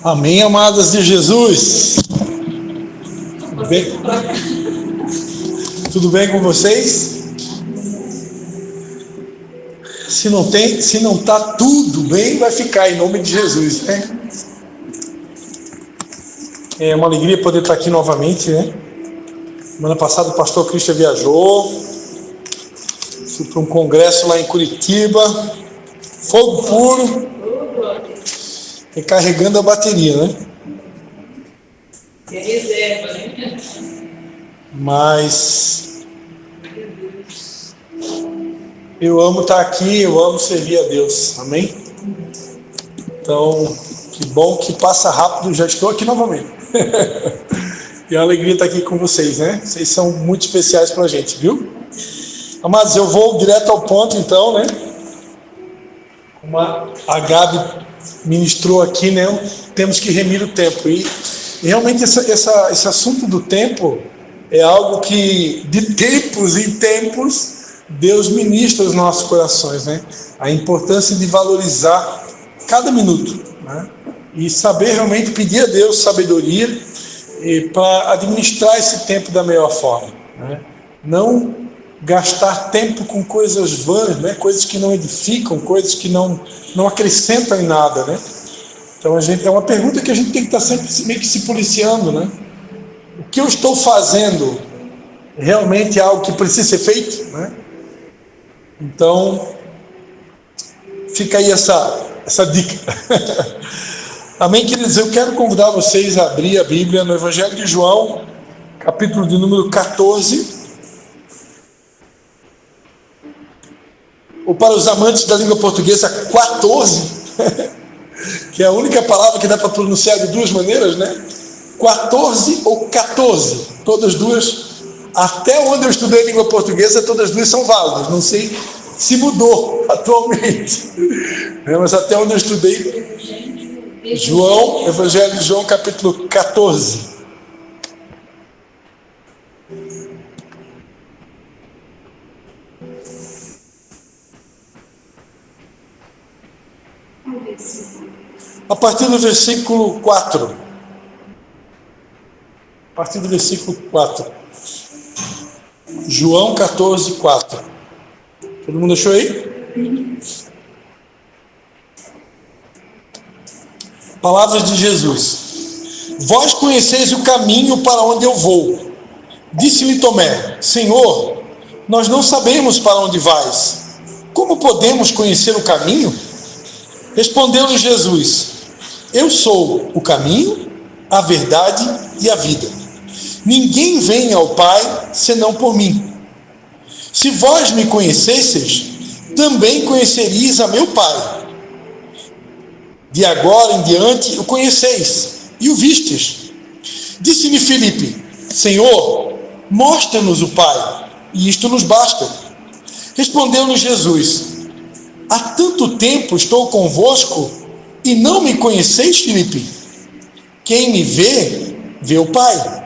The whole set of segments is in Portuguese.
Amém, amadas de Jesus. Tudo bem com vocês? Se não está tudo bem, vai ficar em nome de Jesus, né? É uma alegria poder estar aqui novamente, né? Semana passada o pastor Christian viajou, fui para um congresso lá em Curitiba, fogo puro, recarregando a bateria, né? É reserva, né? Mas eu amo estar aqui, eu amo servir a Deus, amém? Então, que bom que passa rápido, já estou aqui novamente. E é uma alegria estar aqui com vocês, né? Vocês são muito especiais para a gente, viu? Amados, eu vou direto ao ponto então, né? Como a Gabi ministrou aqui, né? Temos que remir o tempo. E realmente esse assunto do tempo é algo que, de tempos em tempos, Deus ministra os nossos corações, né? A importância de valorizar cada minuto, né? E saber realmente pedir a Deus sabedoria para administrar esse tempo da melhor forma, né? Não gastar tempo com coisas vãs, né? Coisas que não edificam, coisas que não acrescentam em nada, né? Então é uma pergunta que a gente tem que estar sempre meio que se policiando, né? O que eu estou fazendo realmente é algo que precisa ser feito, né? Então fica aí essa dica. Amém, queridos? Eu quero convidar vocês a abrir a Bíblia no Evangelho de João, capítulo de número 14. Ou para os amantes da língua portuguesa, 14, que é a única palavra que dá para pronunciar de duas maneiras, né? 14 ou 14, todas duas, até onde eu estudei língua portuguesa, todas duas são válidas. Não sei se mudou atualmente, mas até onde eu estudei, João, Evangelho de João, capítulo 14. A partir do versículo 4. A partir do versículo 4. João 14, 4. Todo mundo achou aí? Palavras de Jesus. Vós conheceis o caminho para onde eu vou. Disse-lhe Tomé: Senhor, nós não sabemos para onde vais. Como podemos conhecer o caminho? Respondeu-lhe Jesus: Eu sou o caminho, a verdade e a vida. Ninguém vem ao Pai senão por mim. Se vós me conhecesseis, também conheceríeis a meu Pai. De agora em diante o conheceis e o vistes. Disse-lhe Filipe: Senhor, mostra-nos o Pai, e isto nos basta. Respondeu-lhe Jesus: Há tanto tempo estou convosco e não me conheceis, Filipe? Quem me vê, vê o Pai.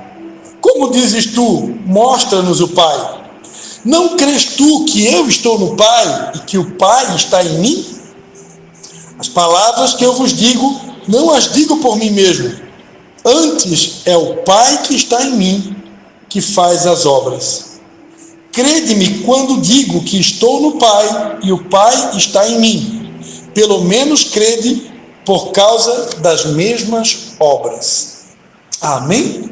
Como dizes tu, mostra-nos o Pai? Não crês tu que eu estou no Pai e que o Pai está em mim? As palavras que eu vos digo, não as digo por mim mesmo. Antes é o Pai que está em mim, que faz as obras. Crede-me quando digo que estou no Pai e o Pai está em mim. Pelo menos crede por causa das mesmas obras. Amém?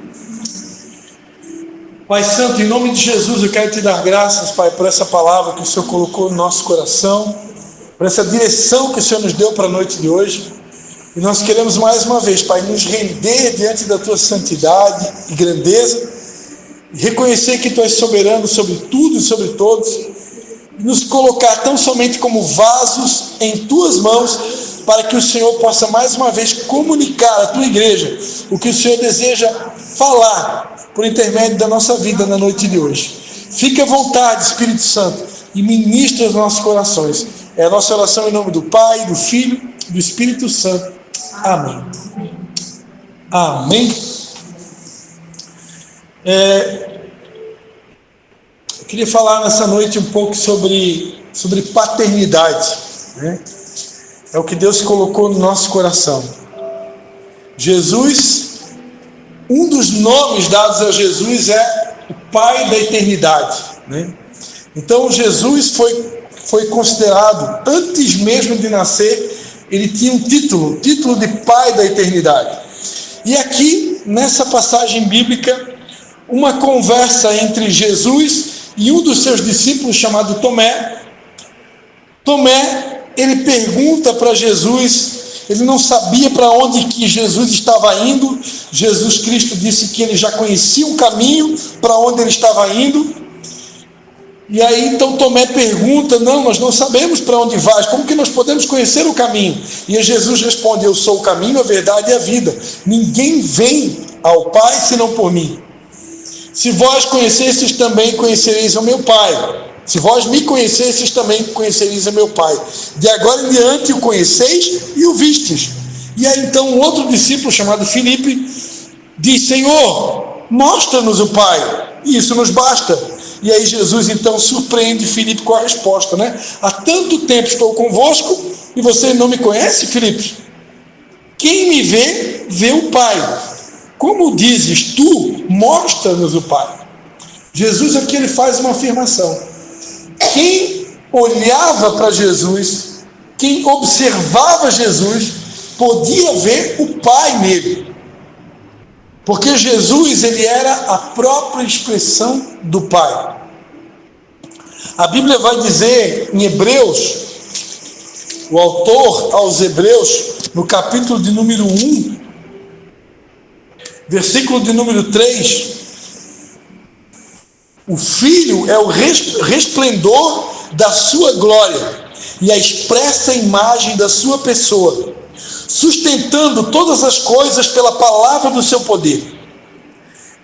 Pai Santo, em nome de Jesus, eu quero te dar graças, Pai, por essa palavra que o Senhor colocou no nosso coração, por essa direção que o Senhor nos deu para a noite de hoje. E nós queremos mais uma vez, Pai, nos render diante da tua santidade e grandeza, e reconhecer que tu és soberano sobre tudo e sobre todos, e nos colocar tão somente como vasos em tuas mãos, para que o Senhor possa mais uma vez comunicar à tua igreja o que o Senhor deseja falar por intermédio da nossa vida na noite de hoje. Fique à vontade, Espírito Santo, e ministre os nossos corações. É a nossa oração em nome do Pai, do Filho e do Espírito Santo. Amém. Amém. Eu queria falar nessa noite um pouco sobre paternidade, né? É o que Deus colocou no nosso coração. Jesus, um dos nomes dados a Jesus é o Pai da eternidade, né? Então Jesus foi considerado, antes mesmo de nascer, ele tinha um título de Pai da eternidade. E aqui, nessa passagem bíblica, uma conversa entre Jesus e um dos seus discípulos chamado Tomé. Tomé, ele pergunta para Jesus, ele não sabia para onde que Jesus estava indo. Jesus Cristo disse que ele já conhecia o caminho para onde ele estava indo. E aí então Tomé pergunta, nós não sabemos para onde vais, como que nós podemos conhecer o caminho? E Jesus responde, eu sou o caminho, a verdade e a vida, ninguém vem ao Pai senão por mim. Se vós conhecesseis, também conhecereis ao meu Pai. Se vós me conhecesseis, também conhecereis ao meu Pai. De agora em diante o conheceis e o vistes. E aí então um outro discípulo chamado Filipe diz, Senhor, mostra-nos o Pai, e isso nos basta. E aí Jesus então surpreende Filipe com a resposta, né? Há tanto tempo estou convosco e você não me conhece, Filipe? Quem me vê, vê o Pai. Como dizes tu, mostra-nos o Pai. Jesus aqui ele faz uma afirmação. Quem olhava para Jesus, quem observava Jesus, podia ver o Pai nele. Porque Jesus ele era a própria expressão do Pai. A Bíblia vai dizer em Hebreus, o autor aos Hebreus, no capítulo de número 1, versículo de número 3, o Filho é o resplendor da sua glória e a expressa imagem da sua pessoa, sustentando todas as coisas pela palavra do seu poder.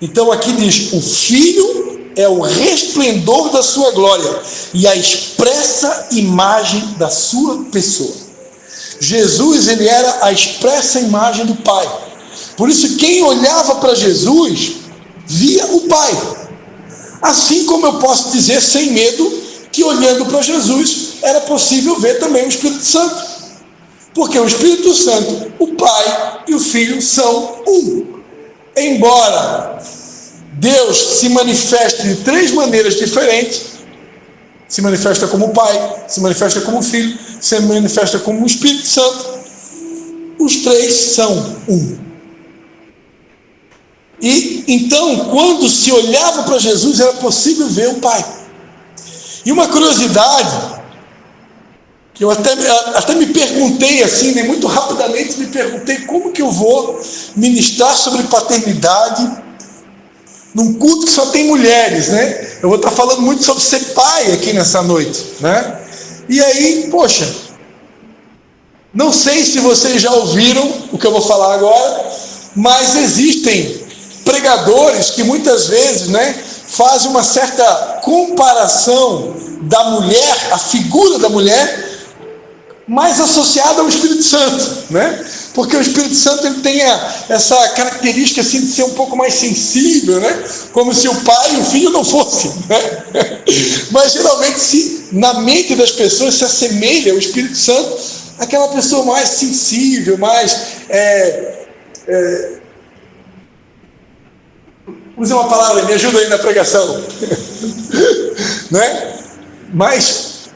Então aqui diz, o Filho é o resplendor da sua glória e a expressa imagem da sua pessoa. Jesus, ele era a expressa imagem do Pai. Por isso quem olhava para Jesus, via o Pai. Assim como eu posso dizer sem medo, que olhando para Jesus, era possível ver também o Espírito Santo. Porque o Espírito Santo, o Pai e o Filho são um. Embora Deus se manifeste de três maneiras diferentes, se manifesta como o Pai, se manifesta como o Filho, se manifesta como o Espírito Santo, os três são um. E então, quando se olhava para Jesus, era possível ver o Pai. E uma curiosidade, que eu até me perguntei assim, né, muito rapidamente me perguntei como que eu vou ministrar sobre paternidade num culto que só tem mulheres, né? Eu vou estar falando muito sobre ser pai aqui nessa noite, né? E aí, poxa, não sei se vocês já ouviram o que eu vou falar agora, mas existem pregadores que muitas vezes, né, fazem uma certa comparação da mulher, a figura da mulher, mais associada ao Espírito Santo, né? Porque o Espírito Santo ele tem essa característica assim, de ser um pouco mais sensível, né? Como se o pai e o filho não fossem, né? Mas geralmente na mente das pessoas se assemelha ao Espírito Santo, aquela pessoa mais sensível, mais use uma palavra, me ajuda aí na pregação, né? Mais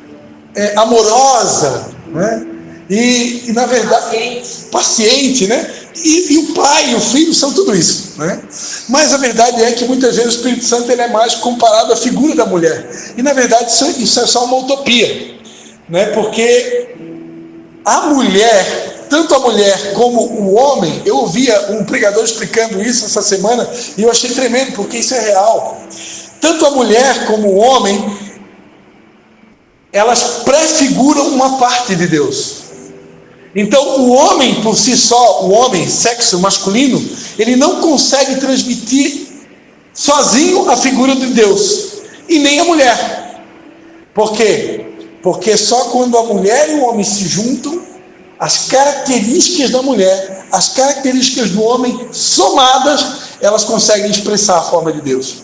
amorosa, né? E na verdade paciente, né? E o pai e o filho são tudo isso, né? Mas a verdade é que muitas vezes o Espírito Santo ele é mais comparado à figura da mulher, e na verdade isso é só uma utopia, né? Porque a mulher, tanto a mulher como o homem, eu ouvia um pregador explicando isso essa semana e eu achei tremendo, porque isso é real. Tanto a mulher como o homem, elas prefiguram uma parte de Deus. Então o homem por si só, o homem, sexo masculino, ele não consegue transmitir sozinho a figura de Deus, e nem a mulher. Por quê? Porque só quando a mulher e o homem se juntam, as características da mulher, as características do homem somadas, elas conseguem expressar a forma de Deus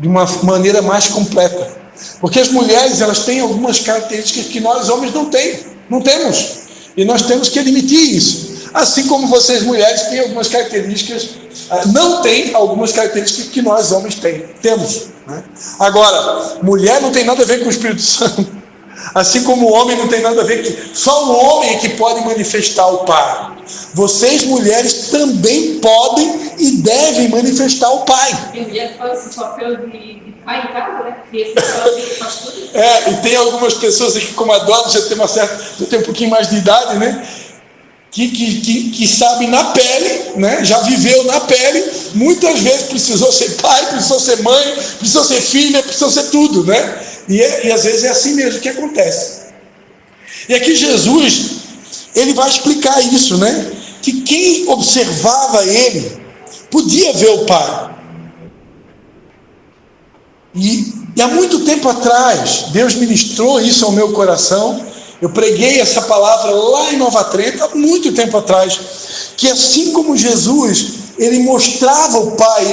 de uma maneira mais completa. Porque as mulheres, elas têm algumas características que nós homens não temos, e nós temos que admitir isso. Assim como vocês mulheres têm algumas características, não tem algumas características que nós homens temos, né? Agora, mulher não tem nada a ver com o Espírito Santo, assim como o homem não tem nada a ver que só o homem é que pode manifestar o Pai. Vocês mulheres também podem e devem manifestar o Pai. Tem mulher que faz esse papel de pai em casa, né? E esse papel de faz tudo. E tem algumas pessoas aqui, como a Dona, já tem um pouquinho mais de idade, né? Que sabe na pele, né? Já viveu na pele, muitas vezes precisou ser pai, precisou ser mãe, precisou ser filha, precisou ser tudo, né? E às vezes é assim mesmo que acontece. E aqui Jesus, ele vai explicar isso, né? Que quem observava ele podia ver o Pai. E há muito tempo atrás, Deus ministrou isso ao meu coração. Eu preguei essa palavra lá em Nova Trento, há muito tempo atrás, que assim como Jesus, ele mostrava o Pai,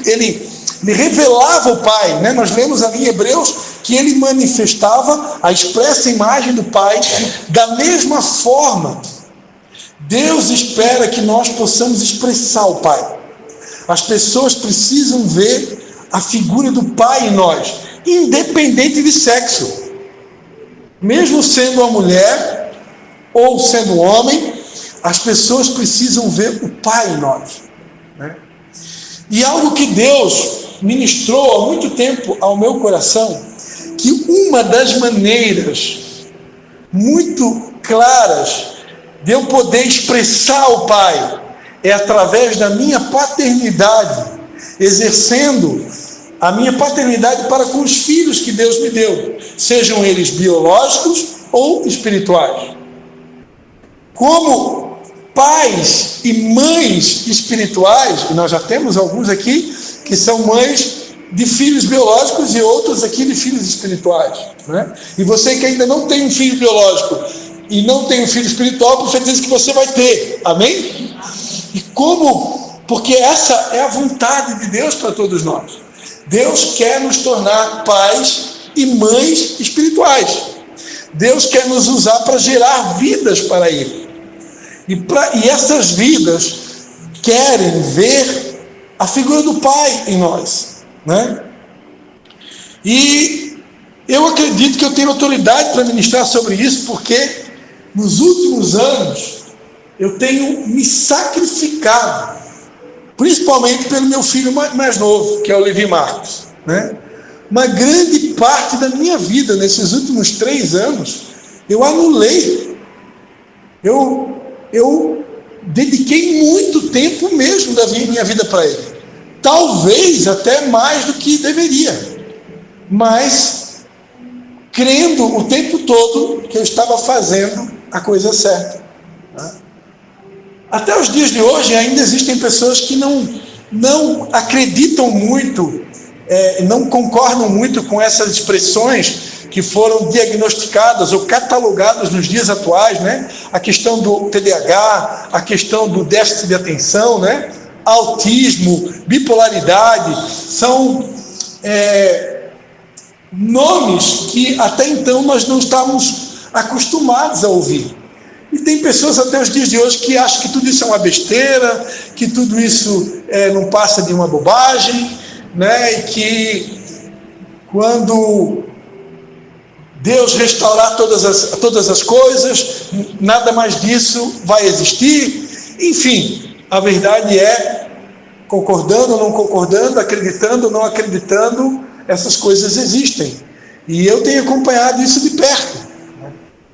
ele revelava o Pai, né? Nós lemos ali em Hebreus que ele manifestava a expressa imagem do Pai. Da mesma forma, Deus espera que nós possamos expressar o Pai. As pessoas precisam ver a figura do Pai em nós, independente de sexo. Mesmo sendo uma mulher ou sendo um homem, as pessoas precisam ver o Pai em nós, né? E algo que Deus ministrou há muito tempo ao meu coração, que uma das maneiras muito claras de eu poder expressar o Pai é através da minha paternidade, exercendo a minha paternidade para com os filhos que Deus me deu, sejam eles biológicos ou espirituais. Como pais e mães espirituais, e nós já temos alguns aqui que são mães de filhos biológicos e outros aqui de filhos espirituais, né? E você que ainda não tem um filho biológico e não tem um filho espiritual, por certeza que você vai ter, amém? E como? Porque essa é a vontade de Deus para todos nós. Deus quer nos tornar pais e mães espirituais. Deus quer nos usar para gerar vidas para Ele. E essas vidas querem ver a figura do Pai em nós, né? E eu acredito que eu tenho autoridade para ministrar sobre isso, porque nos últimos anos eu tenho me sacrificado, principalmente pelo meu filho mais novo, que é o Levi Marcos, né? Uma grande parte da minha vida, nesses últimos 3 anos, eu anulei. Eu dediquei muito tempo mesmo da minha vida para ele. Talvez até mais do que deveria. Mas crendo o tempo todo que eu estava fazendo a coisa certa, né? Até os dias de hoje ainda existem pessoas que não acreditam muito, não concordam muito com essas expressões que foram diagnosticadas ou catalogadas nos dias atuais, né? A questão do TDAH, a questão do déficit de atenção, né? Autismo, bipolaridade, são nomes que até então nós não estávamos acostumados a ouvir. E tem pessoas até os dias de hoje que acham que tudo isso é uma besteira, que tudo isso não passa de uma bobagem, né? E que quando Deus restaurar todas as coisas, nada mais disso vai existir. Enfim, a verdade é, concordando ou não concordando, acreditando ou não acreditando, essas coisas existem. E eu tenho acompanhado isso de perto.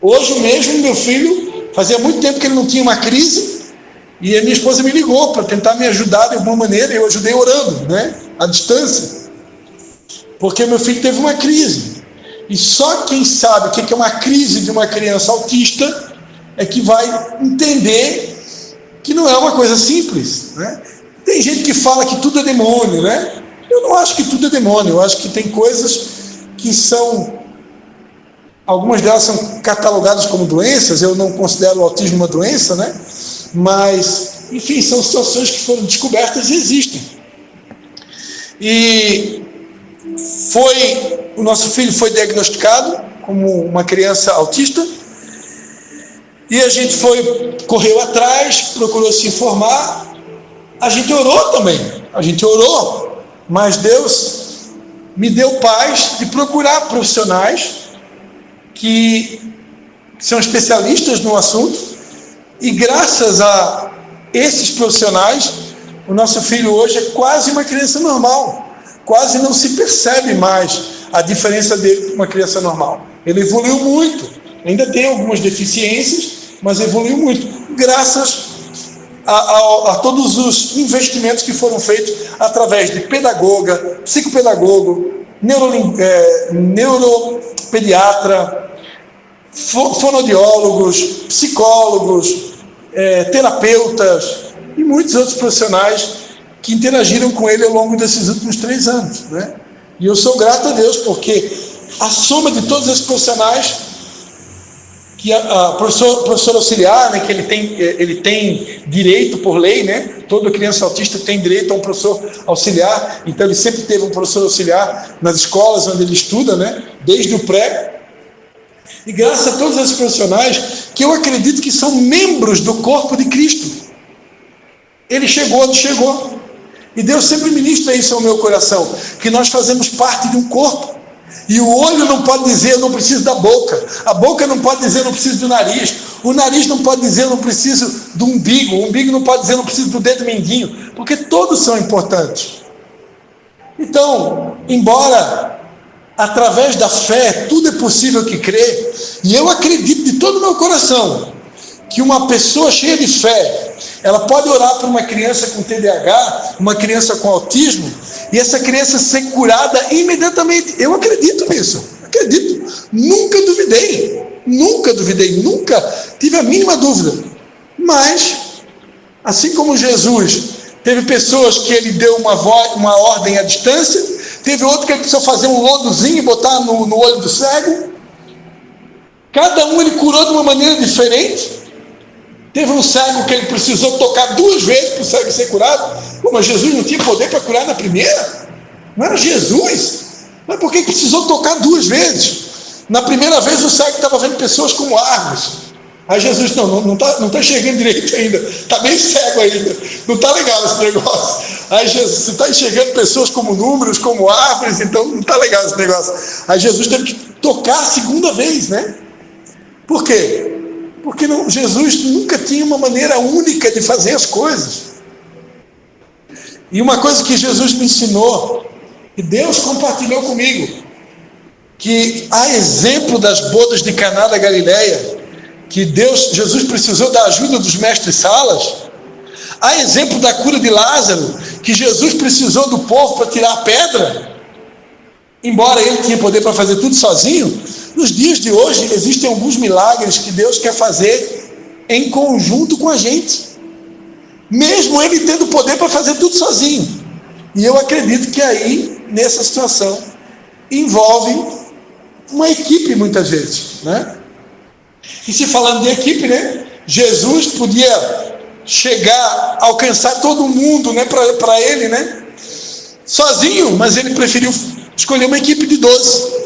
Hoje mesmo, meu filho, fazia muito tempo que ele não tinha uma crise, e a minha esposa me ligou para tentar me ajudar de alguma maneira, e eu ajudei orando, né, à distância, porque meu filho teve uma crise. E só quem sabe o que é uma crise de uma criança autista é que vai entender que não é uma coisa simples, né? Tem gente que fala que tudo é demônio, né? Eu não acho que tudo é demônio. Eu acho que tem coisas que são, algumas delas são catalogadas como doenças. Eu não considero o autismo uma doença, né? Mas, enfim, são situações que foram descobertas e existem. E o nosso filho foi diagnosticado como uma criança autista, E a gente correu atrás, procurou se informar. A gente orou também. A gente orou. Mas Deus me deu paz de procurar profissionais que são especialistas no assunto. E graças a esses profissionais, o nosso filho hoje é quase uma criança normal. Quase não se percebe mais a diferença dele com uma criança normal. Ele evoluiu muito. Ainda tem algumas deficiências, mas evoluiu muito. Graças a todos os investimentos que foram feitos através de pedagoga, psicopedagogo, neuropediatra, fonoaudiólogos, psicólogos, terapeutas e muitos outros profissionais que interagiram com ele ao longo desses últimos 3 anos, né? E eu sou grato a Deus, porque a soma de todos esses profissionais, que a professor auxiliar, né, que ele tem direito por lei, né? Toda criança autista tem direito a um professor auxiliar, então ele sempre teve um professor auxiliar nas escolas onde ele estuda, né? Desde o pré. E graças a todos esses profissionais, que eu acredito que são membros do corpo de Cristo. Ele chegou onde chegou. E Deus sempre ministra isso ao meu coração, que nós fazemos parte de um corpo. E o olho não pode dizer, eu não preciso da boca. A boca não pode dizer, eu não preciso do nariz. O nariz não pode dizer, eu não preciso do umbigo. O umbigo não pode dizer, eu não preciso do dedo mindinho. Porque todos são importantes. Então, embora através da fé tudo é possível que crê, e eu acredito de todo o meu coração que uma pessoa cheia de fé, ela pode orar por uma criança com TDAH, uma criança com autismo, e essa criança ser curada imediatamente. Eu acredito nisso, acredito. Nunca duvidei, nunca tive a mínima dúvida. Mas, assim como Jesus teve pessoas que ele deu uma ordem à distância, teve outro que ele precisou fazer um lodozinho e botar no olho do cego. Cada um ele curou de uma maneira diferente. Teve um cego que ele precisou tocar 2 vezes para o cego ser curado. Pô, mas Jesus não tinha poder para curar na primeira? Não era Jesus? Mas por que precisou tocar 2 vezes? Na primeira vez o cego estava vendo pessoas como árvores. Aí Jesus, não está enxergando direito ainda. Está bem cego ainda. Não está legal esse negócio. Aí Jesus, você está enxergando pessoas como números, como árvores, então não está legal esse negócio. Aí Jesus teve que tocar a 2ª vez, né? Por quê? Porque Jesus nunca tinha uma maneira única de fazer as coisas. E uma coisa que Jesus me ensinou, que Deus compartilhou comigo, que a exemplo das bodas de Caná da Galileia, que Jesus precisou da ajuda dos mestres-salas, a exemplo da cura de Lázaro, que Jesus precisou do povo para tirar a pedra, embora ele tinha poder para fazer tudo sozinho. Nos dias de hoje existem alguns milagres que Deus quer fazer em conjunto com a gente, mesmo ele tendo poder para fazer tudo sozinho. E eu acredito que aí, nessa situação, envolve uma equipe muitas vezes, né? E se falando de equipe, né? Jesus podia chegar, alcançar todo mundo, né, para ele, né? Sozinho, mas ele preferiu escolher uma equipe de 12.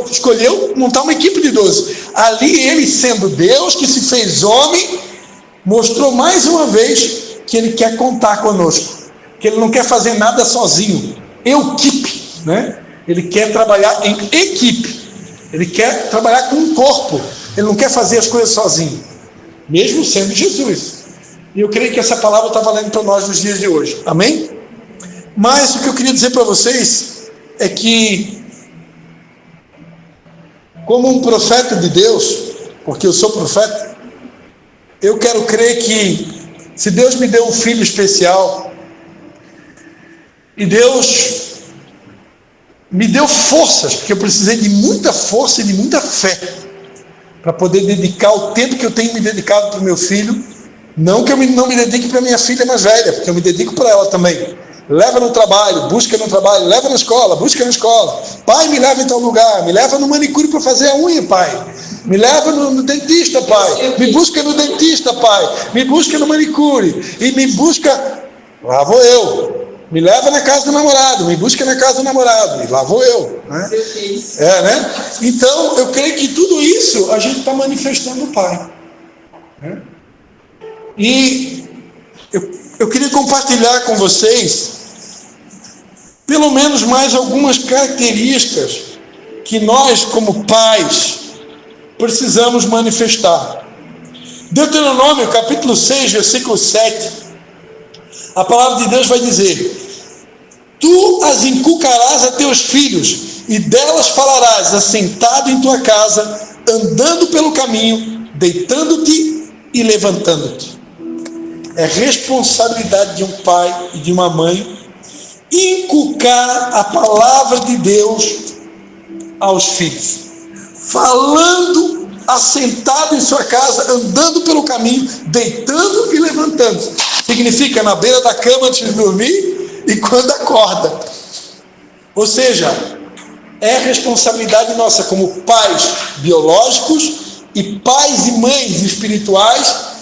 Escolheu montar uma equipe de 12. Ali ele, sendo Deus que se fez homem, mostrou mais uma vez que ele quer contar conosco, que ele não quer fazer nada sozinho. Equipe, né? Ele quer trabalhar em equipe. Ele quer trabalhar com um corpo. Ele não quer fazer as coisas sozinho, mesmo sendo Jesus. E eu creio que essa palavra está valendo para nós nos dias de hoje. Amém? Mas o que eu queria dizer para vocês é que, como um profeta de Deus, porque eu sou profeta, eu quero crer que se Deus me deu um filho especial, e Deus me deu forças, porque eu precisei de muita força e de muita fé para poder dedicar o tempo que eu tenho me dedicado para o meu filho. Não que eu não me dedique para minha filha mais velha, porque eu me dedico para ela também. Leva no trabalho, busca no trabalho, leva na escola, busca na escola. Pai, me leva em tal lugar, me leva no manicure para fazer a unha, pai. Me leva no dentista, pai. Me busca no dentista, pai. Me busca no manicure. E me busca, lá vou eu. Me leva na casa do namorado, me busca na casa do namorado. E lá vou eu. Né? Deus. Né? Então, eu creio que tudo isso a gente está manifestando o Pai. E eu queria compartilhar com vocês pelo menos mais algumas características que nós, como pais, precisamos manifestar. Deuteronômio, capítulo 6, versículo 7, a palavra de Deus vai dizer: tu as inculcarás a teus filhos, e delas falarás assentado em tua casa, andando pelo caminho, deitando-te e levantando-te. É responsabilidade de um pai e de uma mãe inculcar a palavra de Deus aos filhos, falando assentado em sua casa, andando pelo caminho, deitando e levantando. Significa na beira da cama antes de dormir e quando acorda. Ou seja, é responsabilidade nossa como pais biológicos e pais e mães espirituais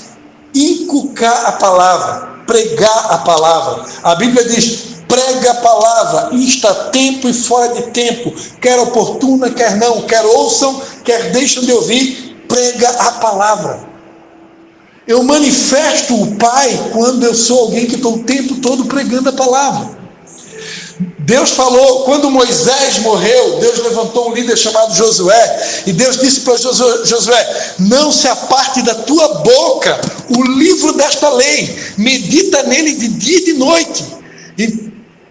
inculcar a palavra, pregar a palavra. A Bíblia diz: prega a palavra, insta a tempo e fora de tempo, quer oportuna, quer não, quer ouçam, quer deixam de ouvir, prega a palavra. Eu manifesto o Pai quando eu sou alguém que estou o tempo todo pregando a palavra. Deus falou, quando Moisés morreu, Deus levantou um líder chamado Josué, e Deus disse para Josué: não se aparte da tua boca o livro desta lei, medita nele de dia e de noite,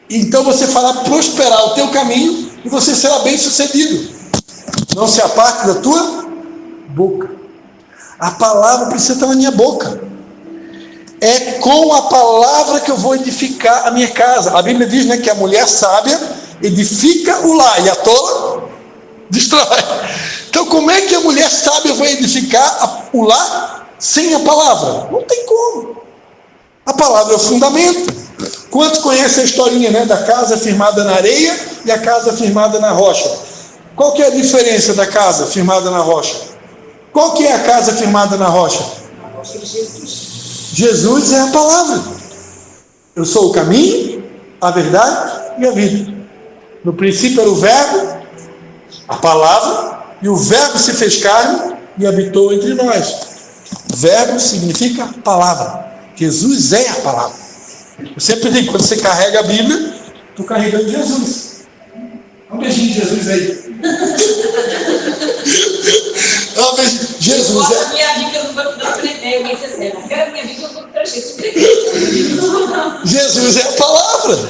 então você fará prosperar o teu caminho e você será bem sucedido. Não se aparte da tua boca. A palavra precisa estar na minha boca. É com a palavra que eu vou edificar a minha casa. A Bíblia diz, que a mulher sábia edifica o lar e a tola destrói. Então como é que a mulher sábia vai edificar o lar sem a palavra? Não tem como. A palavra é o fundamento. Quantos conhecem a historinha, da casa firmada na areia e a casa firmada na rocha? Qual que é a diferença da casa firmada na rocha? Qual que é a casa firmada na rocha? A rocha de Jesus. Jesus é a palavra. Eu sou o caminho, a verdade e a vida. No princípio era o verbo, a palavra, e o verbo se fez carne e habitou entre nós. Verbo significa palavra. Jesus é a palavra. Eu sempre digo, quando você carrega a Bíblia, estou carregando Jesus. Dá um beijinho de Jesus aí. Jesus é. Minha Bíblia no banco da frente, eu disse assim: não quero minha Bíblia no banco da frente. Jesus é a palavra.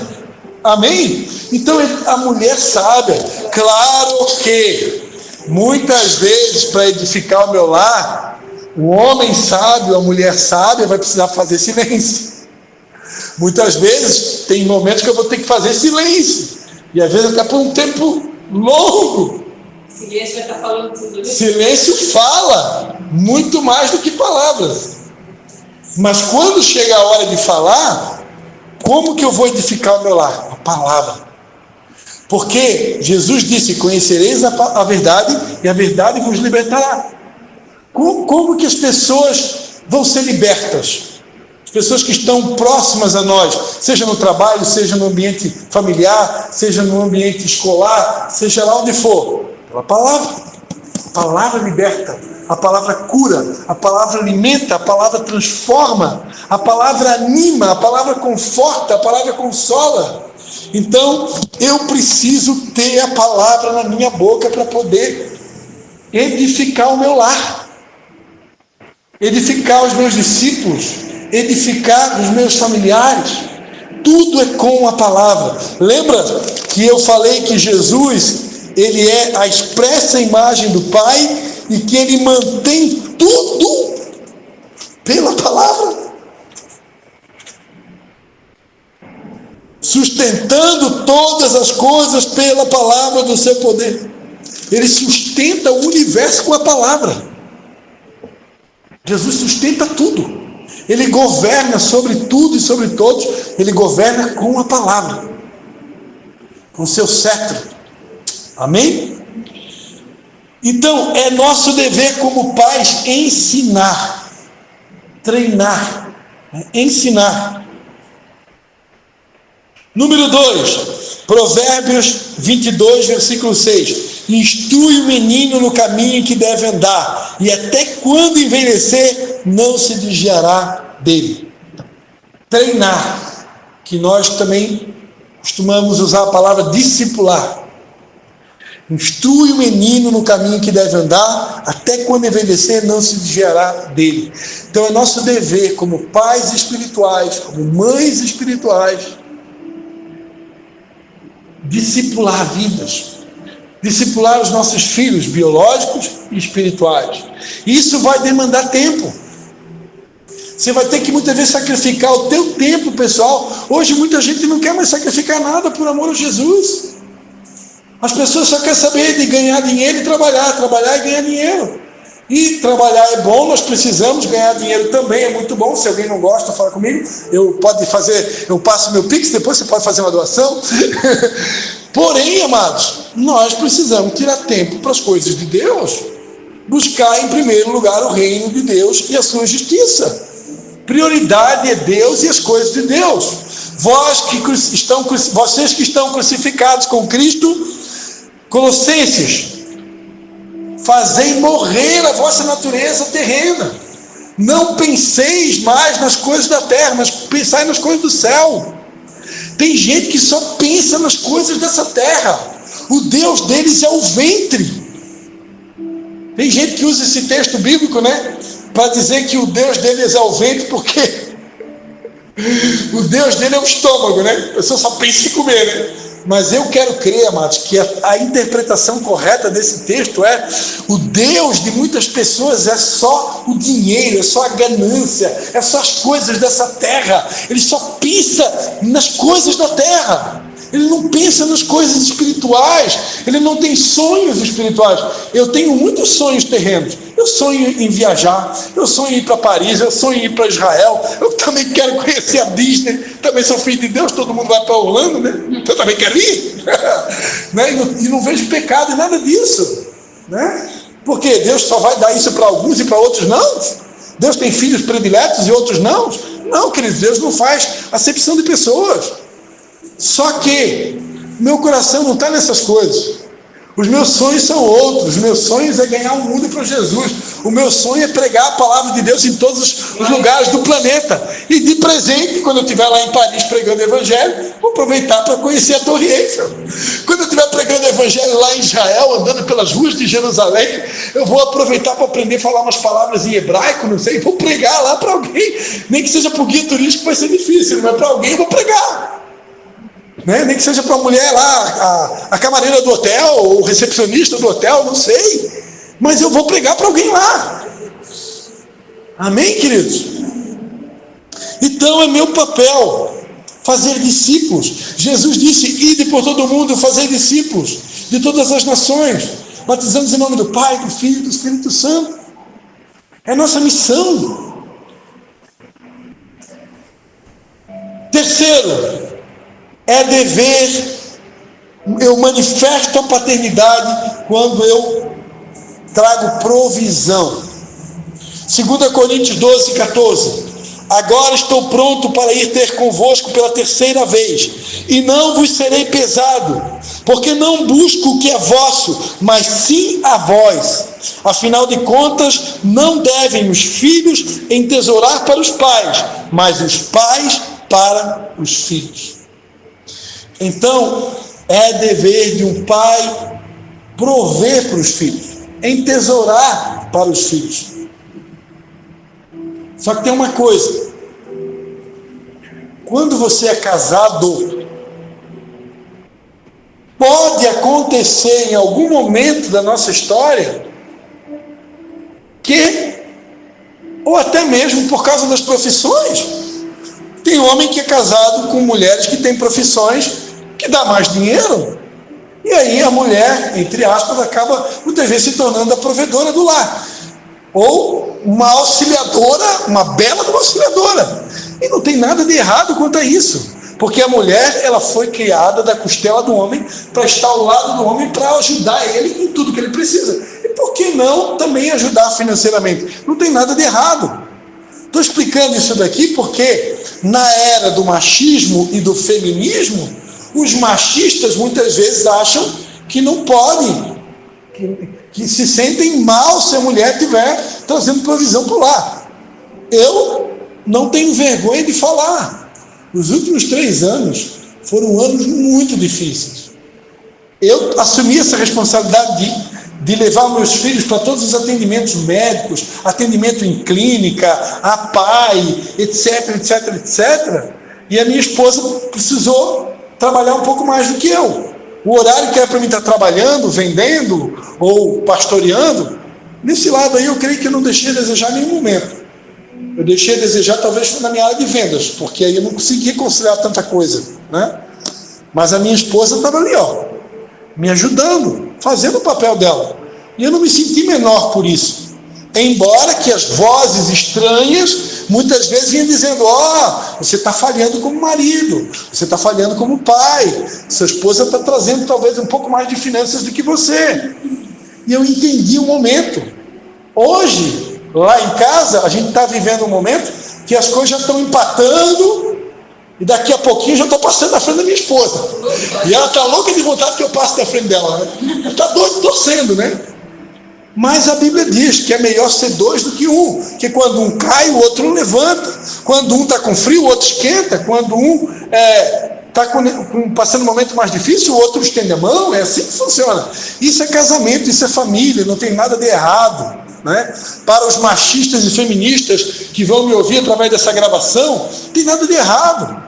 Amém? Então a mulher sábia, claro que muitas vezes para edificar o meu lar, o homem sábio, a mulher sábia vai precisar fazer silêncio. Muitas vezes tem momentos que eu vou ter que fazer silêncio, e às vezes até por um tempo longo. Silêncio vai estar falando tudo. Silêncio fala muito mais do que palavras. Mas quando chega a hora de falar, como que eu vou edificar o meu lar? A palavra. Porque Jesus disse: conhecereis a verdade, e a verdade vos libertará. Como que as pessoas vão ser libertas? As pessoas que estão próximas a nós, seja no trabalho, seja no ambiente familiar, seja no ambiente escolar, seja lá onde for, pela palavra. A palavra liberta, a palavra cura, a palavra alimenta, a palavra transforma, a palavra anima, a palavra conforta, a palavra consola. Então eu preciso ter a palavra na minha boca para poder edificar o meu lar, edificar os meus discípulos, edificar os meus familiares. Tudo é com a palavra. Lembra que eu falei que Jesus, ele é a expressa imagem do Pai e que ele mantém tudo pela palavra, sustentando todas as coisas pela palavra do seu poder. Ele sustenta o universo com a palavra. Jesus sustenta tudo. Ele governa sobre tudo e sobre todos. Ele governa com a palavra, com o seu cetro. Amém? Então é nosso dever como pais ensinar, treinar, ensinar. Número 2, Provérbios 22, versículo 6. instrui o menino no caminho em que deve andar, e até quando envelhecer, não se desviará dele. Treinar, que nós também costumamos usar a palavra discipular. Instrui o menino no caminho que deve andar, até quando envelhecer não se desviará dele. Então é nosso dever, como pais espirituais, como mães espirituais, discipular vidas, discipular os nossos filhos biológicos e espirituais. E isso vai demandar tempo. Você vai ter que muitas vezes sacrificar o teu tempo, pessoal. Hoje muita gente não quer mais sacrificar nada por amor a Jesus. As pessoas só querem saber de ganhar dinheiro e trabalhar e ganhar dinheiro. E trabalhar é bom, nós precisamos ganhar dinheiro também, é muito bom. Se alguém não gosta, fala comigo. Eu passo meu Pix, depois você pode fazer uma doação. Porém, amados, nós precisamos tirar tempo para as coisas de Deus. Buscar em primeiro lugar o reino de Deus e a sua justiça. Prioridade é Deus e as coisas de Deus. Vocês que estão crucificados com Cristo, Colossenses, fazei morrer a vossa natureza terrena. Não penseis mais nas coisas da terra, mas pensai nas coisas do céu. Tem gente que só pensa nas coisas dessa terra. O Deus deles é o ventre. Tem gente que usa esse texto bíblico, né, para dizer que o Deus deles é o ventre, porque o Deus dele é o estômago, né? A pessoa só pensa em comer, né? Mas eu quero crer, amados, que a interpretação correta desse texto é: o Deus de muitas pessoas é só o dinheiro, é só a ganância, é só as coisas dessa terra. Ele só pensa nas coisas da terra. Ele não pensa nas coisas espirituais. Ele não tem sonhos espirituais. Eu tenho muitos sonhos terrenos. Eu sonho em viajar, eu sonho em ir para Paris, eu sonho em ir para Israel. Eu também quero conhecer a Disney. Também sou filho de Deus, todo mundo vai para Orlando, né? Eu também quero ir. Né? E não vejo pecado em nada disso, né? Porque Deus só vai dar isso para alguns e para outros não? Deus tem filhos prediletos e outros não? Não, queridos, Deus não faz acepção de pessoas. Só que meu coração não está nessas coisas. Os meus sonhos são outros. Os meus sonhos é ganhar o mundo para Jesus. O meu sonho é pregar a palavra de Deus em todos os lugares do planeta. E de presente, quando eu estiver lá em Paris pregando o evangelho, vou aproveitar para conhecer a Torre Eiffel. Quando eu estiver pregando o evangelho lá em Israel, andando pelas ruas de Jerusalém, eu vou aproveitar para aprender a falar umas palavras em hebraico, não sei, vou pregar lá para alguém. Nem que seja para o guia turístico, vai ser difícil, mas para alguém eu vou pregar. Né? Nem que seja para a mulher lá, a camareira do hotel, ou o recepcionista do hotel, não sei, mas eu vou pregar para alguém lá. Amém, queridos? Então é meu papel fazer discípulos. Jesus disse: ide por todo mundo, fazer discípulos de todas as nações, batizando em nome do Pai, do Filho e do Espírito Santo. É nossa missão. Terceiro, é dever, eu manifesto a paternidade quando eu trago provisão. 2 Coríntios 12, 14. Agora estou pronto para ir ter convosco pela terceira vez, e não vos serei pesado, porque não busco o que é vosso, mas sim a vós. Afinal de contas, não devem os filhos entesourar para os pais, mas os pais para os filhos. Então, é dever de um pai prover para os filhos, entesourar para os filhos. Só que tem uma coisa: quando você é casado, pode acontecer em algum momento da nossa história que, ou até mesmo por causa das profissões, tem homem que é casado com mulheres que têm profissões que dá mais dinheiro, e aí a mulher, entre aspas, acaba muitas vezes se tornando a provedora do lar, ou uma auxiliadora, uma bela de uma auxiliadora, e não tem nada de errado quanto a isso, porque a mulher, ela foi criada da costela do homem para estar ao lado do homem, para ajudar ele em tudo que ele precisa, e por que não também ajudar financeiramente? Não tem nada de errado. Estou explicando isso daqui porque na era do machismo e do feminismo, os machistas muitas vezes acham que não podem que se sentem mal se a mulher estiver trazendo provisão para o lar. Eu não tenho vergonha de falar. Os últimos 3 anos foram anos muito difíceis. Eu assumi essa responsabilidade de levar meus filhos para todos os atendimentos médicos, atendimento em clínica, a PAI, etc, etc, etc. E a minha esposa precisou trabalhar um pouco mais do que eu. O horário que era para mim estar trabalhando, vendendo ou pastoreando, nesse lado aí eu creio que eu não deixei a desejar em nenhum momento. Eu deixei a desejar talvez na minha área de vendas, porque aí eu não conseguia conciliar tanta coisa, né? Mas a minha esposa estava ali, me ajudando, fazendo o papel dela. E eu não me senti menor por isso. Embora que as vozes estranhas muitas vezes vinham dizendo: você está falhando como marido, você está falhando como pai, sua esposa está trazendo talvez um pouco mais de finanças do que você. E eu entendi o momento. Hoje, lá em casa, a gente está vivendo um momento que as coisas já estão empatando, e daqui a pouquinho eu já estou passando na frente da minha esposa. E ela está louca de vontade que eu passe na frente dela, né? Ela está doida, torcendo, né? Mas a Bíblia diz que é melhor ser 2 do que 1, que quando um cai, o outro levanta. Quando um está com frio, o outro esquenta. Quando um está passando um momento mais difícil, o outro estende a mão. É assim que funciona. Isso é casamento, isso é família, não tem nada de errado, né? Para os machistas e feministas que vão me ouvir através dessa gravação, não tem nada de errado.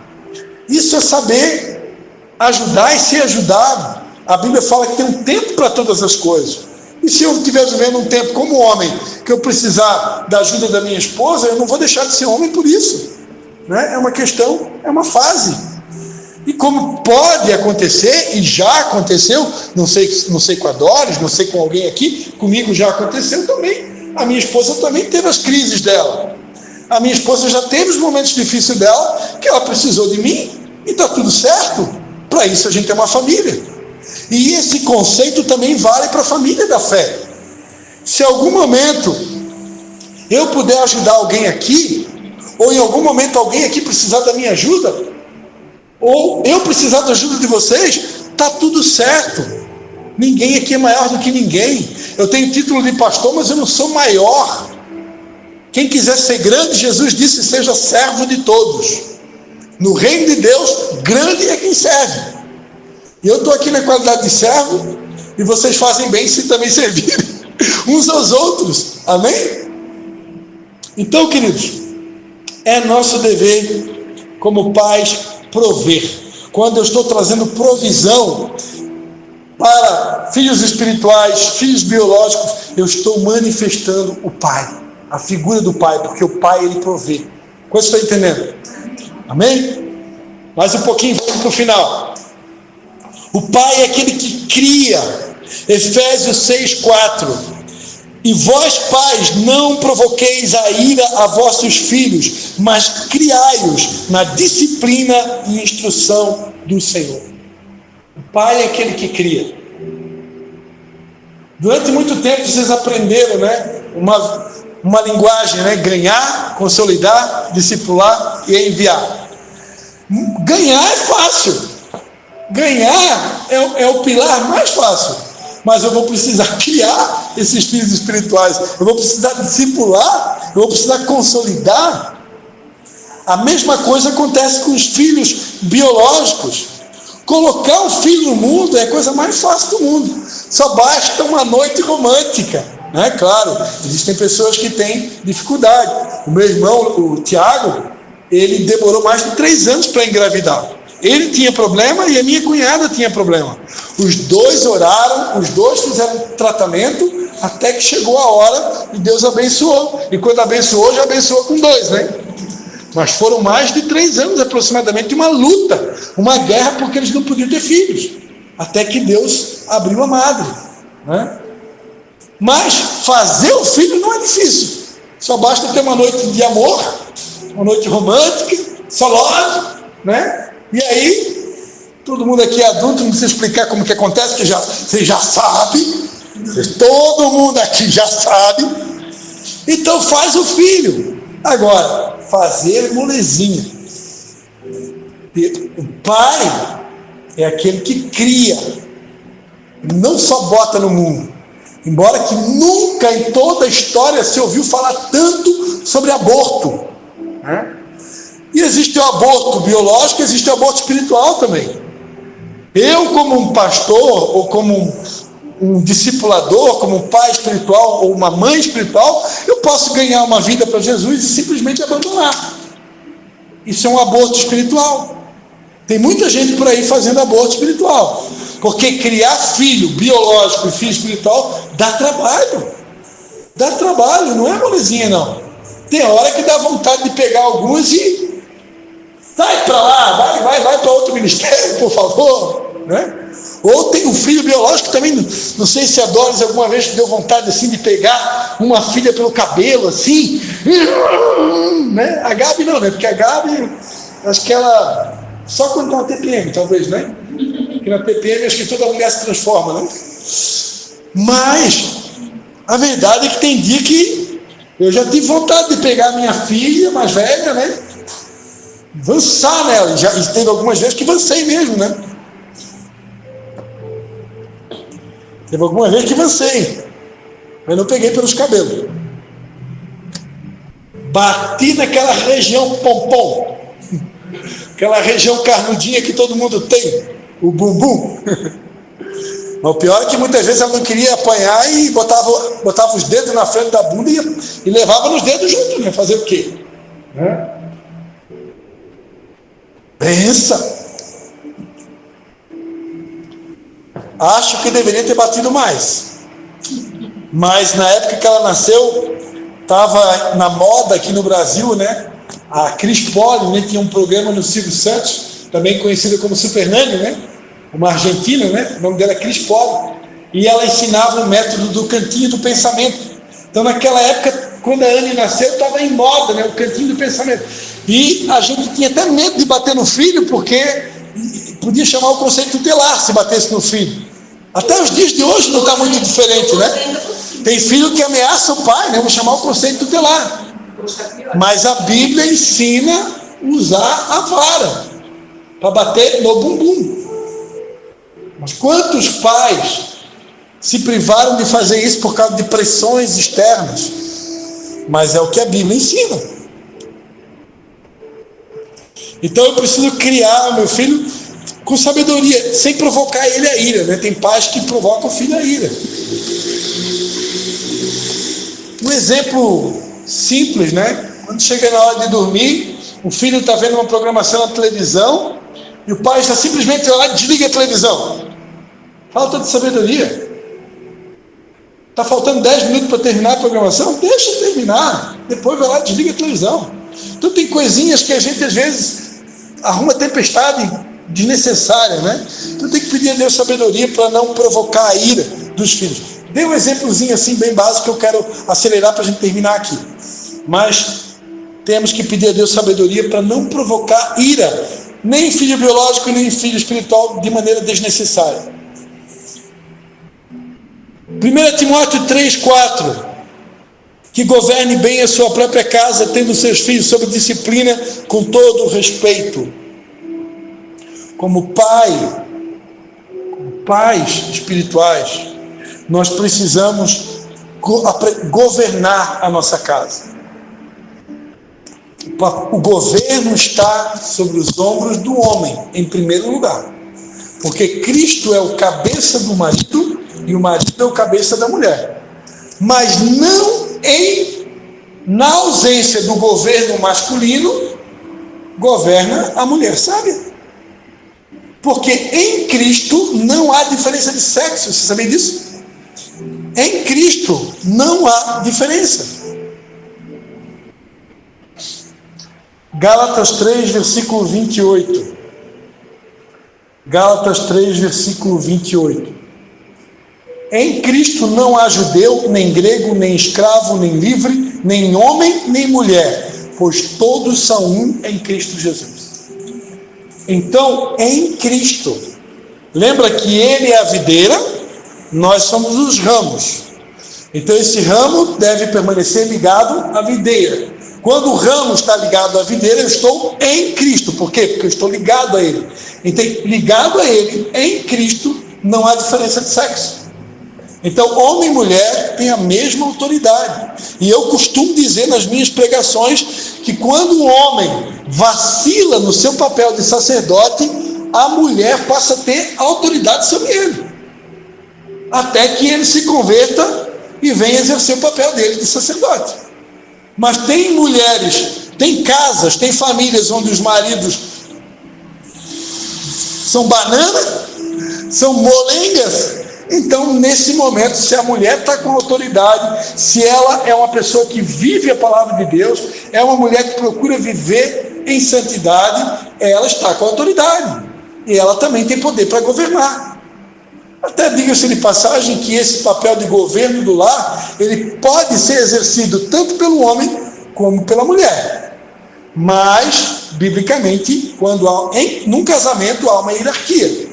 Isso é saber ajudar e ser ajudado. A Bíblia fala que tem um tempo para todas as coisas. E se eu estiver vivendo um tempo como homem, que eu precisar da ajuda da minha esposa, eu não vou deixar de ser homem por isso, né? É uma questão, é uma fase. E como pode acontecer, e já aconteceu, não sei com a Doris, não sei com alguém aqui, comigo já aconteceu também. A minha esposa também teve as crises dela. A minha esposa já teve os momentos difíceis dela, que ela precisou de mim, e está tudo certo. Para isso a gente é uma família. E esse conceito também vale para a família da fé. Se em algum momento eu puder ajudar alguém aqui, ou em algum momento alguém aqui precisar da minha ajuda, ou eu precisar da ajuda de vocês, está tudo certo. Ninguém aqui é maior do que ninguém. Eu tenho título de pastor, mas eu não sou maior. Quem quiser ser grande, Jesus disse, seja servo de todos. No reino de Deus, grande é quem serve. E eu estou aqui na qualidade de servo, e vocês fazem bem se também servirem uns aos outros. Amém? Então, queridos, é nosso dever como pais prover. Quando eu estou trazendo provisão para filhos espirituais, filhos biológicos, eu estou manifestando o pai, a figura do pai, porque o pai, ele provê. Você está entendendo? Amém? Mais um pouquinho, vamos para o final. O pai é aquele que cria. Efésios 6:4. E vós, pais, não provoqueis a ira a vossos filhos, mas criai-os na disciplina e instrução do Senhor. O pai é aquele que cria. Durante muito tempo vocês aprenderam, né, uma linguagem, né, ganhar, consolidar, discipular e enviar. Ganhar é fácil. Ganhar é o pilar mais fácil, mas eu vou precisar criar esses filhos espirituais, eu vou precisar discipular, eu vou precisar consolidar. A mesma coisa acontece com os filhos biológicos. Colocar o filho no mundo é a coisa mais fácil do mundo, só basta uma noite romântica, né? Claro, existem pessoas que têm dificuldade. O meu irmão, o Tiago, ele demorou mais de 3 anos para engravidar. Ele tinha problema e a minha cunhada tinha problema. Os dois oraram, os dois fizeram tratamento, até que chegou a hora e Deus abençoou. E quando abençoou, já abençoou com 2, né? Mas foram mais de 3 anos aproximadamente de uma luta, uma guerra, porque eles não podiam ter filhos. Até que Deus abriu a madre, né? Mas fazer o filho não é difícil. Só basta ter uma noite de amor, uma noite romântica, só love, né? E aí, todo mundo aqui é adulto, não precisa explicar como que acontece, que você já sabe, todo mundo aqui já sabe. Então faz o filho. Agora, fazer molezinha. O pai é aquele que cria, não só bota no mundo. Embora que nunca em toda a história se ouviu falar tanto sobre aborto, né? E existe o aborto biológico, existe o aborto espiritual também. Eu, como um pastor, ou como um discipulador, como um pai espiritual, ou uma mãe espiritual, eu posso ganhar uma vida para Jesus e simplesmente abandonar. Isso é um aborto espiritual. Tem muita gente por aí fazendo aborto espiritual, porque criar filho biológico e filho espiritual dá trabalho, não é molezinha não. Tem hora que dá vontade de pegar alguns e sai para lá, vai para outro ministério, por favor, né? Ou tem o filho biológico também, não sei se a Doris alguma vez deu vontade assim de pegar uma filha pelo cabelo assim, né? A Gabi não, né? Porque a Gabi, acho que ela só quando está na TPM, talvez, né? Porque na TPM acho que toda mulher se transforma, né? Mas a verdade é que tem dia que eu já tive vontade de pegar minha filha mais velha, né? Avançar nela, e teve algumas vezes que avancei mesmo, né? Teve algumas vezes que avancei, mas não peguei pelos cabelos. Bati naquela região pompom, aquela região carnudinha que todo mundo tem, o bumbum. Mas o pior é que muitas vezes ela não queria apanhar e botava os dedos na frente da bunda e levava nos dedos junto, né? Fazer o quê? Né? Pensa. Acho que deveria ter batido mais. Mas na época que ela nasceu, estava na moda aqui no Brasil, né? A Cris Poli, né? Tinha um programa no Silvio Santos, também conhecida como Super Nani, né? Uma argentina, né? O nome dela é Cris Poli. E ela ensinava o método do cantinho do pensamento. Então naquela época, quando a Anne nasceu, estava em moda, né? O cantinho do pensamento. E a gente tinha até medo de bater no filho, porque podia chamar o conceito tutelar se batesse no filho. Até os dias de hoje não está muito diferente, né? Tem filho que ameaça o pai, né? Vou chamar o conceito tutelar. Mas a Bíblia ensina a usar a vara para bater no bumbum. Mas quantos pais se privaram de fazer isso por causa de pressões externas? Mas é o que a Bíblia ensina. Então eu preciso criar o meu filho com sabedoria, sem provocar ele a ira, né? Tem pais que provocam o filho a ira. Um exemplo simples, né? Quando chega na hora de dormir, o filho está vendo uma programação na televisão e o pai está simplesmente lá e desliga a televisão. Falta de sabedoria. Está faltando 10 minutos para terminar a programação? Deixa terminar. Depois vai lá e desliga a televisão. Então tem coisinhas que a gente às vezes arruma tempestade desnecessária, né? Então tem que pedir a Deus sabedoria para não provocar a ira dos filhos. Dei um exemplozinho assim bem básico que eu quero acelerar para a gente terminar aqui. Mas temos que pedir a Deus sabedoria para não provocar ira, nem em filho biológico, nem em filho espiritual, de maneira desnecessária. 1 Timóteo 3,4: que governe bem a sua própria casa, tendo seus filhos sob disciplina, com todo o respeito. Como pais espirituais, nós precisamos governar a nossa casa. O governo está sobre os ombros do homem, em primeiro lugar, porque Cristo é o cabeça do marido e o marido é o cabeça da mulher. Mas não na ausência do governo masculino, governa a mulher sábia. Porque em Cristo não há diferença de sexo, você sabia disso? Em Cristo não há diferença. Gálatas 3, versículo 28. Gálatas 3, versículo 28. Em Cristo não há judeu, nem grego, nem escravo, nem livre, nem homem, nem mulher, pois todos são um em Cristo Jesus. Então, em Cristo, lembra que Ele é a videira, nós somos os ramos. Então esse ramo deve permanecer ligado à videira. Quando o ramo está ligado à videira, eu estou em Cristo. Por quê? Porque eu estou ligado a Ele. Então, ligado a Ele, em Cristo, não há diferença de sexo. Então, homem e mulher têm a mesma autoridade. E eu costumo dizer nas minhas pregações que quando o homem vacila no seu papel de sacerdote, a mulher passa a ter autoridade sobre ele, até que ele se converta e venha exercer o papel dele de sacerdote. Mas tem mulheres, tem casas, tem famílias onde os maridos são banana, são molengas. Então, nesse momento, se a mulher está com autoridade, se ela é uma pessoa que vive a palavra de Deus, é uma mulher que procura viver em santidade, ela está com autoridade. E ela também tem poder para governar. Até diga-se de passagem que esse papel de governo do lar, ele pode ser exercido tanto pelo homem como pela mulher. Mas, biblicamente, num casamento há uma hierarquia.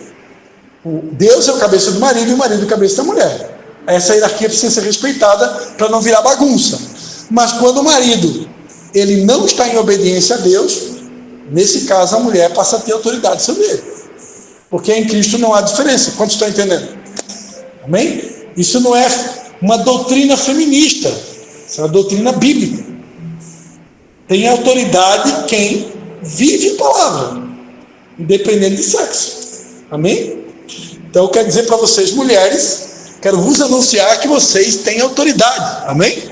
Deus é o cabeça do marido e o marido é o cabeça da mulher. Essa hierarquia precisa ser respeitada para não virar bagunça. Mas quando o marido ele não está em obediência a Deus, nesse caso a mulher passa a ter autoridade sobre ele. Porque em Cristo não há diferença. Quantos estão entendendo? Amém? Isso não é uma doutrina feminista. Isso é uma doutrina bíblica. Tem autoridade quem vive a palavra, independente de sexo. Amém? Então eu quero dizer para vocês, mulheres, quero vos anunciar que vocês têm autoridade. Amém?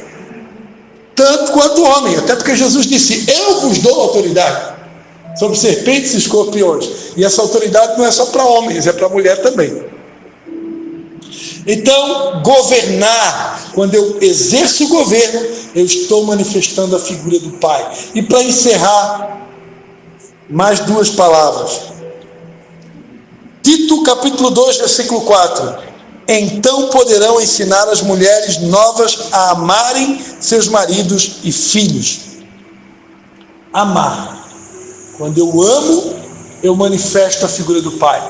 Tanto quanto homem. Até porque Jesus disse, eu vos dou autoridade sobre serpentes e escorpiões. E essa autoridade não é só para homens, é para mulher também. Então, governar, quando eu exerço o governo, eu estou manifestando a figura do Pai. E para encerrar, mais duas palavras. Tito capítulo 2, versículo 4. Então poderão ensinar as mulheres novas a amarem seus maridos e filhos. Amar. Quando eu amo, eu manifesto a figura do Pai.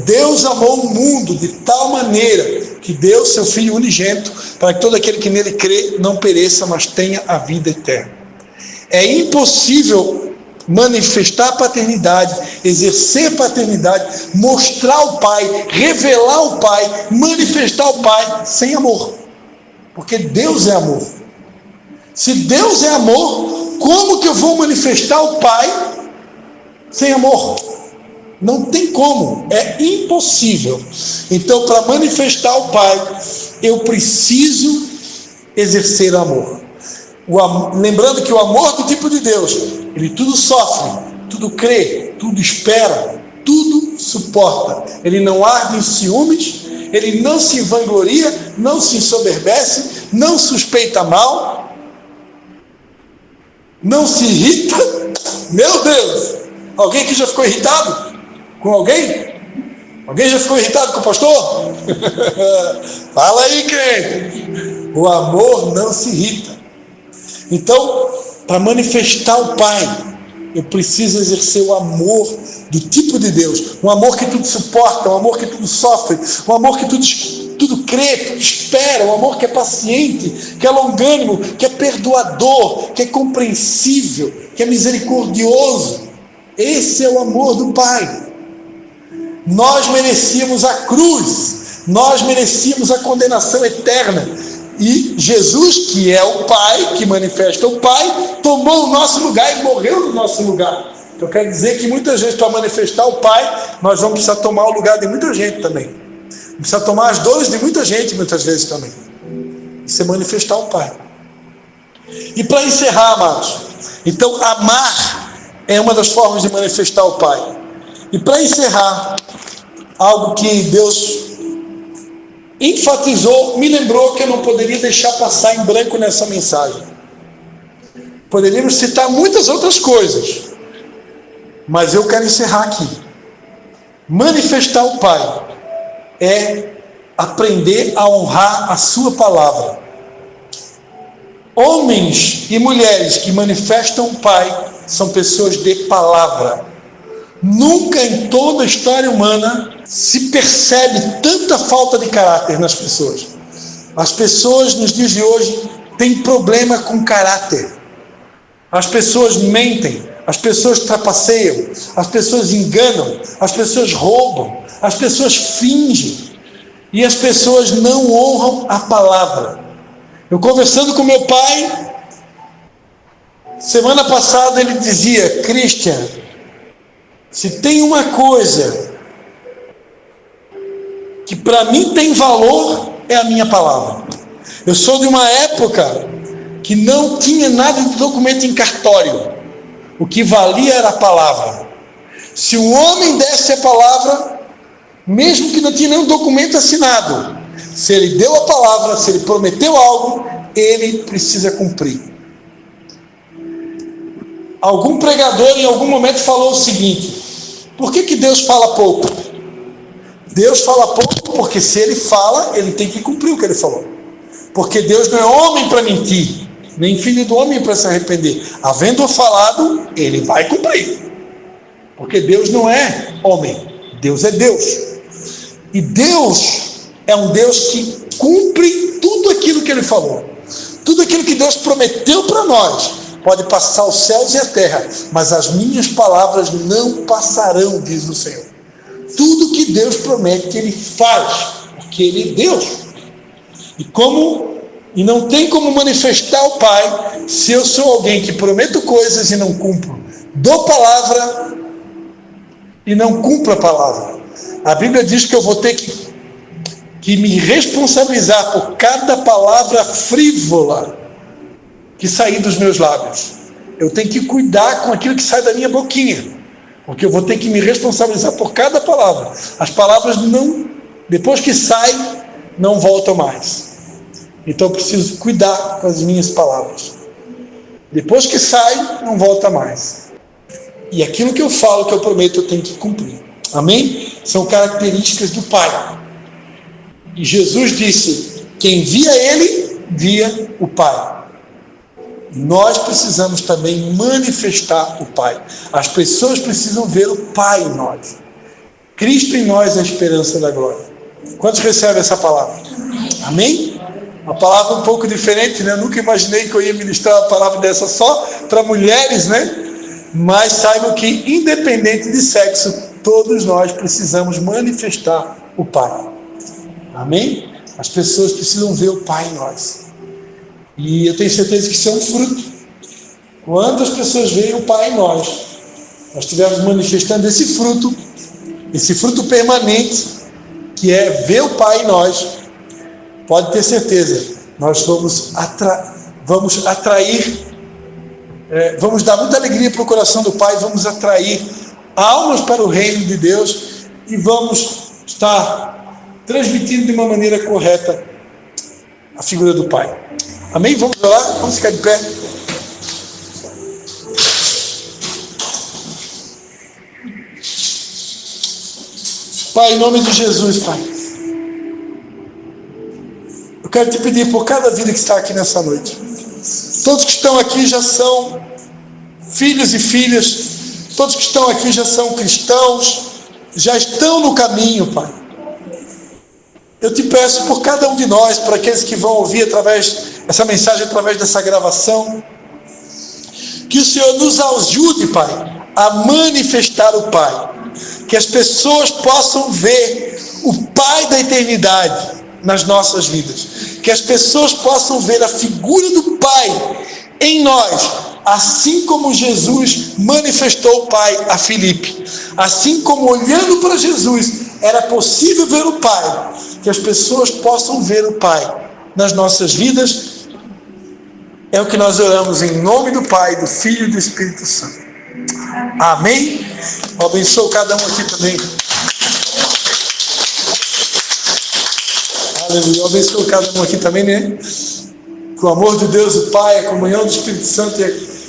Deus amou o mundo de tal maneira que deu seu Filho unigênito para que todo aquele que nele crê não pereça, mas tenha a vida eterna. É impossível manifestar a paternidade, exercer paternidade, mostrar o Pai, revelar o Pai, manifestar o Pai sem amor. Porque Deus é amor. Se Deus é amor, como que eu vou manifestar o Pai sem amor? Não tem como, é impossível. Então, para manifestar o Pai, eu preciso exercer amor. Lembrando que o amor do tipo de Deus, ele tudo sofre, tudo crê, tudo espera, tudo suporta. Ele não arde em ciúmes, ele não se vangloria, não se ensoberbece, não suspeita mal, não se irrita. Meu Deus! Alguém aqui já ficou irritado com alguém? Alguém já ficou irritado com o pastor? Fala aí, crente. O amor não se irrita. Então, para manifestar o Pai, eu preciso exercer o amor do tipo de Deus. Um amor que tudo suporta, um amor que tudo sofre, um amor que tudo crê, tudo espera, um amor que é paciente, que é longânimo, que é perdoador, que é compreensível, que é misericordioso. Esse é o amor do Pai. Nós merecíamos a cruz, nós merecíamos a condenação eterna, e Jesus, que é o Pai, que manifesta o Pai, tomou o nosso lugar e morreu no nosso lugar. Então quer dizer que muitas vezes, para manifestar o Pai, nós vamos precisar tomar o lugar de muita gente também, precisa tomar as dores de muita gente muitas vezes também. Isso é manifestar o Pai. E para encerrar, amados, então amar é uma das formas de manifestar o Pai. E para encerrar, algo que Deus enfatizou, me lembrou que eu não poderia deixar passar em branco nessa mensagem. Poderíamos citar muitas outras coisas, mas eu quero encerrar aqui. Manifestar o Pai é aprender a honrar a sua palavra. Homens e mulheres que manifestam o Pai são pessoas de palavra. Nunca em toda a história humana se percebe tanta falta de caráter nas pessoas. As pessoas nos dias de hoje têm problema com caráter. As pessoas mentem, as pessoas trapaceiam, as pessoas enganam, as pessoas roubam, as pessoas fingem. e as pessoas não honram a palavra. Eu conversando com meu pai, semana passada ele dizia: Christian, se tem uma coisa que para mim tem valor, é a minha palavra. Eu sou de uma época que não tinha nada de documento em cartório. O que valia era a palavra. Se o homem desse a palavra, mesmo que não tinha nenhum documento assinado, se ele deu a palavra, se ele prometeu algo, ele precisa cumprir. Algum pregador em algum momento falou o seguinte: por que Deus fala pouco? Deus fala pouco porque se ele fala, ele tem que cumprir o que ele falou. Porque Deus não é homem para mentir, nem filho do homem para se arrepender. Havendo falado, ele vai cumprir. Porque Deus não é homem, Deus é Deus. E Deus é um Deus que cumpre tudo aquilo que ele falou. Tudo aquilo que Deus prometeu para nós. Pode passar os céus e a terra, mas as minhas palavras não passarão, diz o Senhor. Tudo que Deus promete, Ele faz, porque Ele é Deus. E não tem como manifestar o Pai se eu sou alguém que prometo coisas e não cumpro. Dou palavra e não cumpro a palavra. A Bíblia diz que eu vou ter que me responsabilizar por cada palavra frívola que sair dos meus lábios. Eu tenho que cuidar com aquilo que sai da minha boquinha, porque eu vou ter que me responsabilizar por cada palavra. As palavras não, depois que saem, não voltam mais. Então eu preciso cuidar com as minhas palavras. Depois que sai, não volta mais. E aquilo que eu falo, que eu prometo, eu tenho que cumprir. Amém? São características do Pai. E Jesus disse: quem via Ele, via o Pai. Nós precisamos também manifestar o Pai. As pessoas precisam ver o Pai em nós. Cristo em nós é a esperança da glória. Quantos recebem essa palavra? Amém? Uma palavra um pouco diferente, né? Eu nunca imaginei que eu ia ministrar uma palavra dessa só para mulheres, né? Mas saibam que, independente de sexo, todos nós precisamos manifestar o Pai. Amém? As pessoas precisam ver o Pai em nós. E eu tenho certeza que isso é um fruto. Quando as pessoas veem o Pai em nós, nós estivermos manifestando esse fruto permanente, que é ver o Pai em nós, pode ter certeza, nós vamos atrair, vamos dar muita alegria para o coração do Pai, vamos atrair almas para o reino de Deus e vamos estar transmitindo de uma maneira correta a figura do Pai. Amém? Vamos orar? Vamos ficar de pé. Pai, em nome de Jesus, Pai, eu quero te pedir por cada vida que está aqui nessa noite. Todos que estão aqui já são filhos e filhas, todos que estão aqui já são cristãos, já estão no caminho, Pai. Eu te peço por cada um de nós, para aqueles que vão ouvir essa mensagem através dessa gravação, que o Senhor nos ajude, Pai, a manifestar o Pai, que as pessoas possam ver o Pai da eternidade nas nossas vidas, que as pessoas possam ver a figura do Pai em nós, assim como Jesus manifestou o Pai a Filipe, assim como olhando para Jesus era possível ver o Pai, que as pessoas possam ver o Pai nas nossas vidas. É o que nós oramos em nome do Pai, do Filho e do Espírito Santo. Amém? Eu abençoo cada um aqui também. Aleluia. Eu abençoo cada um aqui também, né? Que o amor de Deus, o Pai, a comunhão do Espírito Santo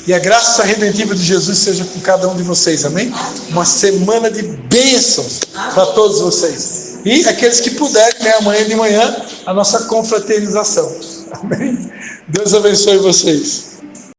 e a graça redentiva de Jesus seja com cada um de vocês. Amém? Uma semana de bênçãos para todos vocês. E aqueles que puderem, né, amanhã de manhã, a nossa confraternização. Amém? Deus abençoe vocês.